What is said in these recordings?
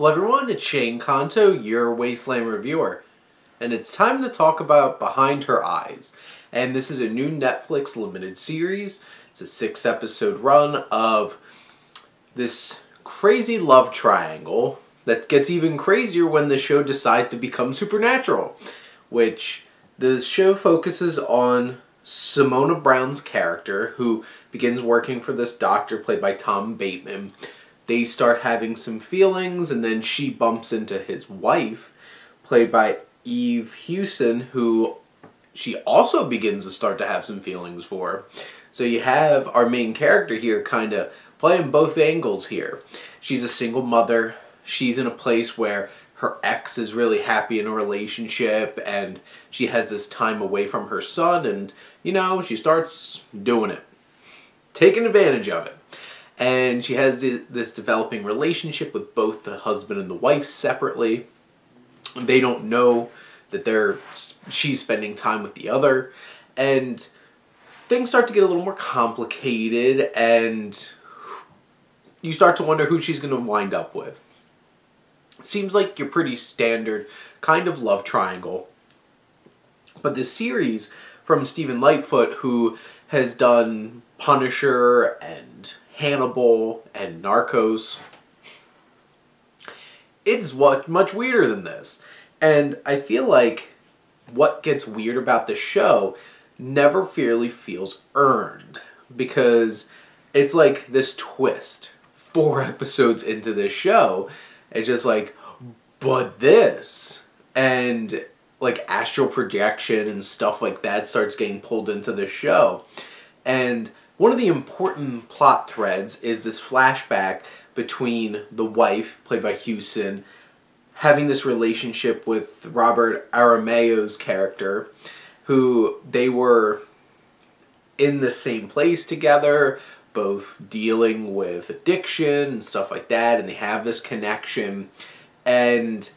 Hello everyone, it's Shane Kanto, your Wasteland Reviewer, and it's time to talk about Behind Her Eyes. And this is a new Netflix limited series. It's a 6-episode run of this crazy love triangle that gets even crazier when the show decides to become supernatural, which the show focuses on Simona Brown's character, who begins working for this doctor played by Tom Bateman. They start having some feelings, and then she bumps into his wife, played by Eve Hewson, who she also begins to start to have some feelings for. So you have our main character here kind of playing both angles here. She's a single mother. She's in a place where her ex is really happy in a relationship, and she has this time away from her son, and, you know, she starts doing it. Taking advantage of it. And she has this developing relationship with both the husband and the wife separately. They don't know that she's spending time with the other. And things start to get a little more complicated, and you start to wonder who she's going to wind up with. Seems like your pretty standard kind of love triangle. But this series from Stephen Lightfoot, who has done Punisher and Hannibal and Narcos, it's much weirder than this. And I feel like what gets weird about the show never really feels earned, because it's like this twist 4 episodes into this show. It's just like, but this, and like astral projection and stuff like that starts getting pulled into the show. And one of the important plot threads is this flashback between the wife, played by Hewson, having this relationship with Robert Arameo's character, who they were in the same place together, both dealing with addiction and stuff like that, and they have this connection. And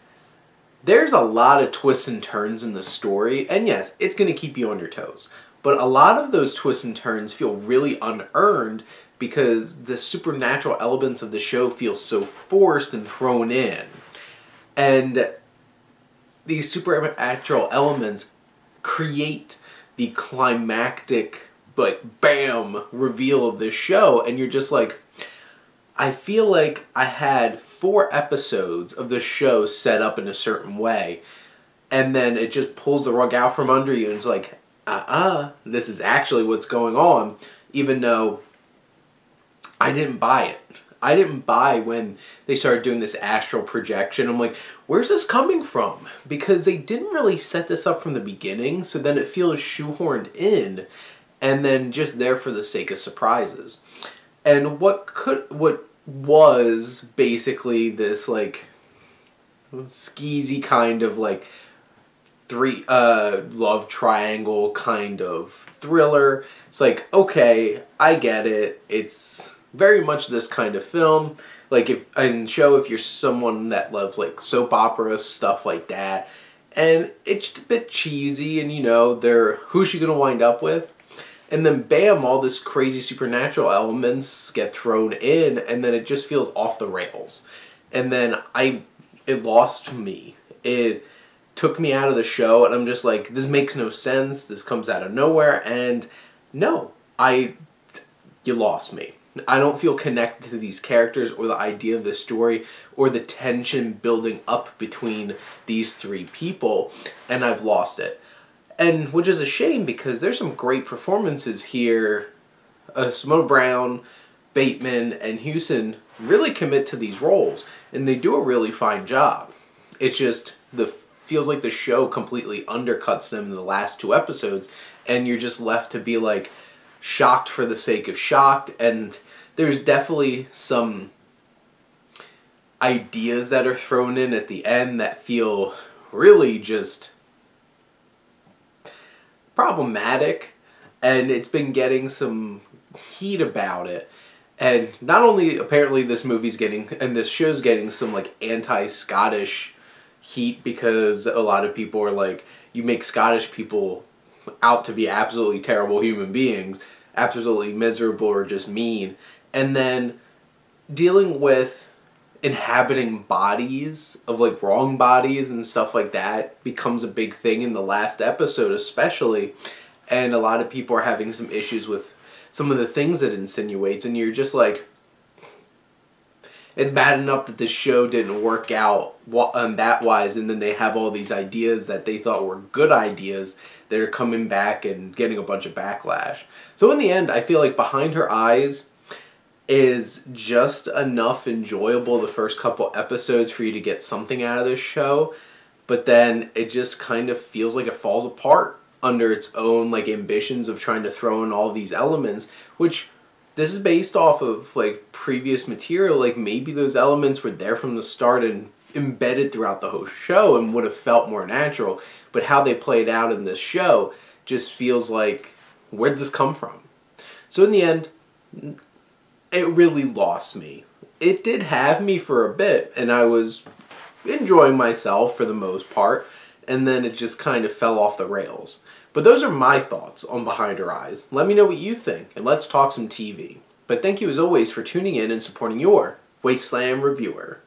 there's a lot of twists and turns in the story, and yes, it's going to keep you on your toes. But a lot of those twists and turns feel really unearned because the supernatural elements of the show feel so forced and thrown in. And these supernatural elements create the climactic, like, bam, reveal of this show. And you're just like, I feel like I had 4 episodes of the show set up in a certain way, and then it just pulls the rug out from under you, and it's like, this is actually what's going on, even though I didn't buy it. I didn't buy when they started doing this astral projection. I'm like, where's this coming from? Because they didn't really set this up from the beginning, so then it feels shoehorned in, and then just there for the sake of surprises. And what was basically this, like, skeezy kind of, like, love triangle kind of thriller. It's like, okay, I get it. It's very much this kind of film. Like, if you're someone that loves, like, soap operas, stuff like that. And it's just a bit cheesy, and, you know, who's she gonna wind up with? And then bam, all this crazy supernatural elements get thrown in, and then it just feels off the rails. And then it lost me. It took me out of the show, and I'm just like, this makes no sense, this comes out of nowhere, and no, you lost me. I don't feel connected to these characters, or the idea of the story, or the tension building up between these 3 people, and I've lost it. And which is a shame, because there's some great performances here. Simona Brown, Bateman, and Hewson really commit to these roles, and they do a really fine job. It's just feels like the show completely undercuts them in the last 2 episodes, and you're just left to be like shocked for the sake of shocked. And there's definitely some ideas that are thrown in at the end that feel really just problematic, and it's been getting some heat about it. And not only apparently this show's getting some, like, anti-Scottish heat, because a lot of people are like, you make Scottish people out to be absolutely terrible human beings, absolutely miserable or just mean. And then dealing with inhabiting bodies of like wrong bodies and stuff like that becomes a big thing in the last episode especially, and a lot of people are having some issues with some of the things it insinuates, and you're just like, it's bad enough that this show didn't work out that wise, and then they have all these ideas that they thought were good ideas that are coming back and getting a bunch of backlash. So in the end, I feel like Behind Her Eyes is just enough enjoyable the first couple episodes for you to get something out of this show, but then it just kind of feels like it falls apart under its own like ambitions of trying to throw in all these elements, which this is based off of like previous material. Like maybe those elements were there from the start and embedded throughout the whole show and would have felt more natural, but how they played out in this show just feels like, where'd this come from? So in the end, it really lost me. It did have me for a bit, and I was enjoying myself for the most part, and then it just kind of fell off the rails. But those are my thoughts on Behind Her Eyes. Let me know what you think, and let's talk some TV. But thank you as always for tuning in and supporting your Wasteland Reviewer.